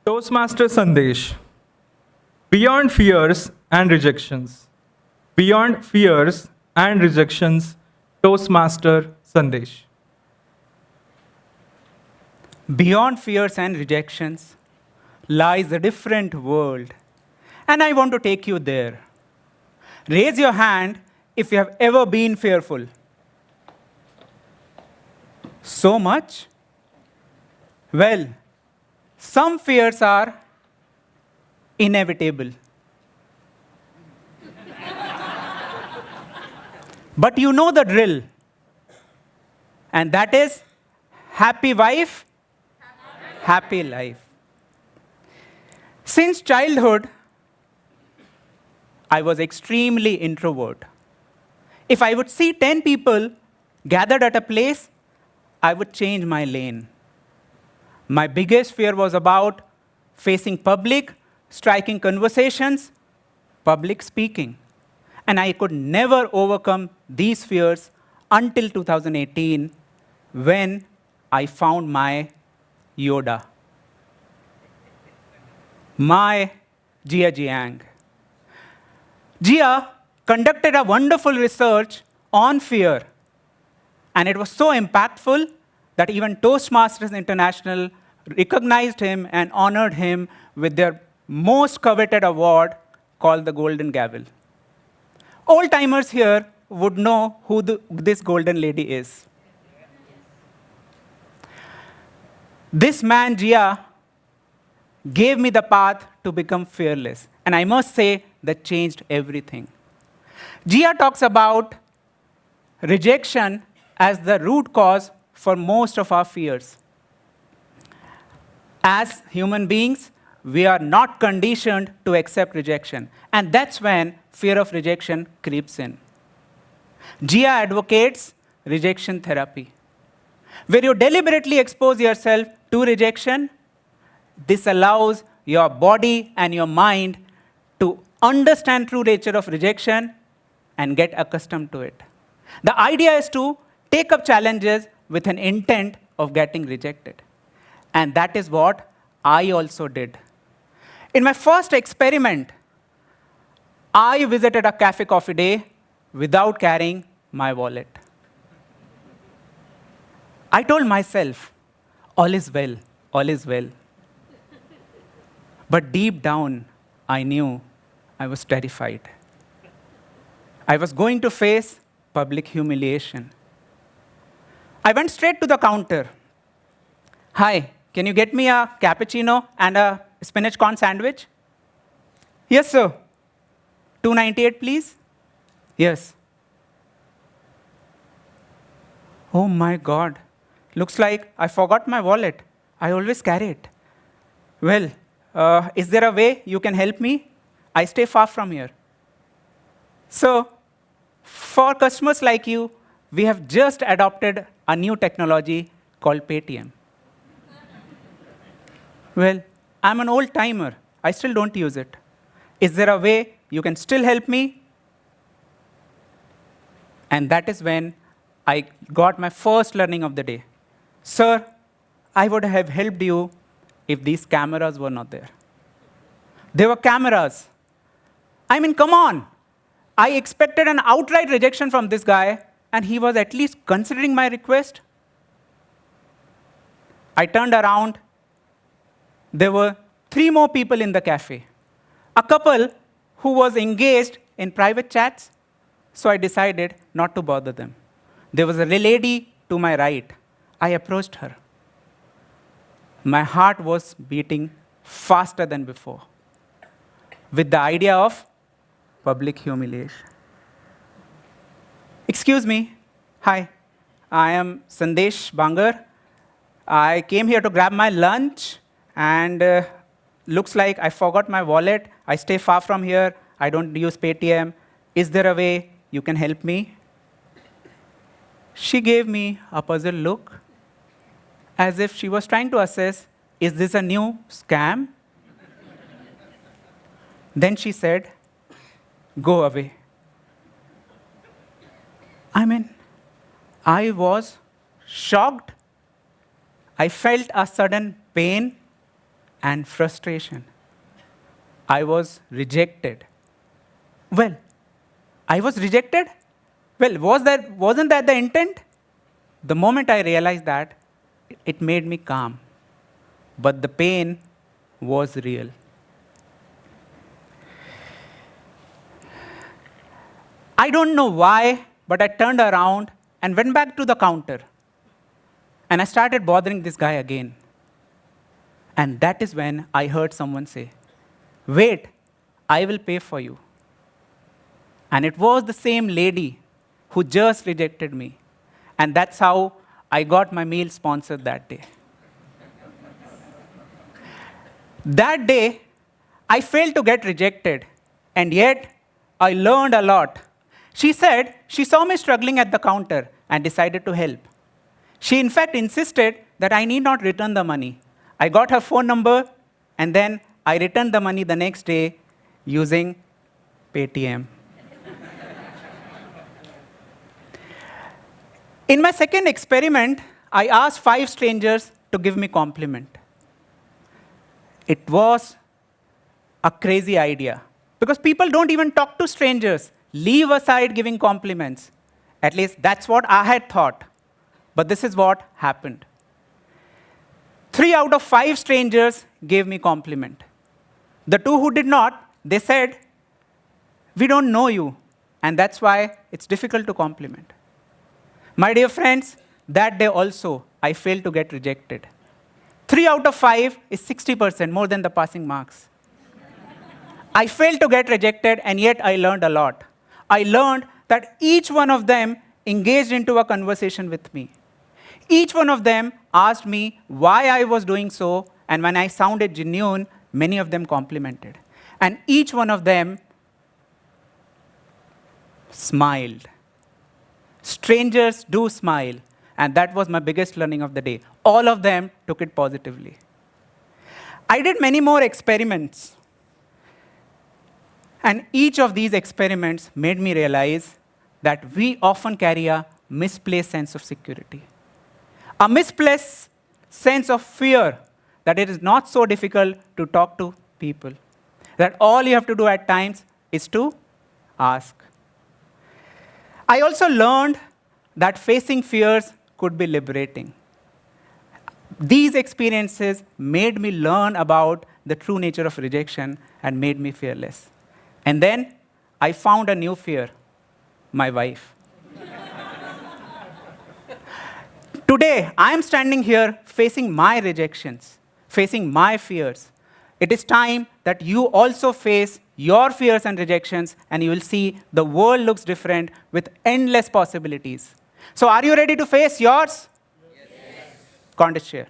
Toastmaster Sandesh. Beyond fears and rejections. Beyond fears and rejections, Toastmaster Sandesh. Beyond fears and rejections lies a different world, and I want to take you there. Raise your hand if you have ever been fearful. So much? Well, some fears are inevitable. But you know the drill, and that is happy wife, happy life. Since childhood, I was extremely introvert. If I would see 10 people gathered at a place, I would change my lane. My biggest fear was about facing public, striking conversations, public speaking. And I could never overcome these fears until 2018 when I found my Yoda, my Jia Jiang. Jia conducted a wonderful research on fear, and it was so impactful that even Toastmasters International recognized him and honored him with their most coveted award called the Golden Gavel. Old-timers here would know who this golden lady is. This man, Jia, gave me the path to become fearless. And I must say, that changed everything. Jia talks about rejection as the root cause for most of our fears. As human beings, we are not conditioned to accept rejection. And that's when fear of rejection creeps in. Jia advocates rejection therapy, where you deliberately expose yourself to rejection. This allows your body and your mind to understand true nature of rejection and get accustomed to it. The idea is to take up challenges with an intent of getting rejected. And that is what I also did. In my first experiment, I visited a cafe coffee day without carrying my wallet. I told myself, all is well, all is well. But deep down, I knew I was terrified. I was going to face public humiliation. I went straight to the counter. Hi, can you get me a cappuccino and a spinach corn sandwich? Yes, sir. $2.98, please? Yes. Oh my God. Looks like I forgot my wallet. I always carry it. Well, is there a way you can help me? I stay far from here. So, for customers like you, we have just adopted a new technology called Paytm. Well, I'm an old timer. I still don't use it. Is there a way you can still help me? And that is when I got my first learning of the day. Sir, I would have helped you if these cameras were not there. There were cameras. I mean, come on. I expected an outright rejection from this guy, and he was at least considering my request. I turned around. There were 3 more people in the cafe. A couple who was engaged in private chats, so I decided not to bother them. There was a lady to my right. I approached her. My heart was beating faster than before, with the idea of public humiliation. Excuse me. Hi, I am Sandesh Bangar. I came here to grab my lunch, and looks like I forgot my wallet. I stay far from here. I don't use Paytm. Is there a way you can help me? She gave me a puzzled look, as if she was trying to assess, is this a new scam? Then she said, go away. I mean, I was shocked. I felt a sudden pain and frustration. I was rejected. Well, I was rejected? Well, wasn't that the intent? The moment I realized that, it made me calm. But the pain was real. I don't know why, but I turned around and went back to the counter. And I started bothering this guy again. And that is when I heard someone say, "Wait, I will pay for you." And it was the same lady who just rejected me. And that's how I got my meal sponsored that day. That day, I failed to get rejected, and yet I learned a lot. She said she saw me struggling at the counter and decided to help. She, in fact, insisted that I need not return the money. I got her phone number, and then I returned the money the next day using Paytm. In my second experiment, I asked 5 strangers to give me compliment. It was a crazy idea because people don't even talk to strangers. Leave aside giving compliments. At least that's what I had thought. But this is what happened. 3 out of 5 strangers gave me compliment. The 2 who did not, they said, "We don't know you, and that's why it's difficult to compliment." My dear friends, that day also, I failed to get rejected. 3 out of 5 is 60%, more than the passing marks. I failed to get rejected, and yet I learned a lot. I learned that each one of them engaged into a conversation with me. Each one of them asked me why I was doing so, and when I sounded genuine, many of them complimented. And each one of them smiled. Strangers do smile, and that was my biggest learning of the day. All of them took it positively. I did many more experiments, and each of these experiments made me realize that we often carry a misplaced sense of security, a misplaced sense of fear that it is not so difficult to talk to people, that all you have to do at times is to ask. I also learned that facing fears could be liberating. These experiences made me learn about the true nature of rejection and made me fearless. And then I found a new fear, my wife. Today, I am standing here facing my rejections, facing my fears. It is time that you also face your fears and rejections, and you will see the world looks different with endless possibilities. So are you ready to face yours? Yes. Contest share.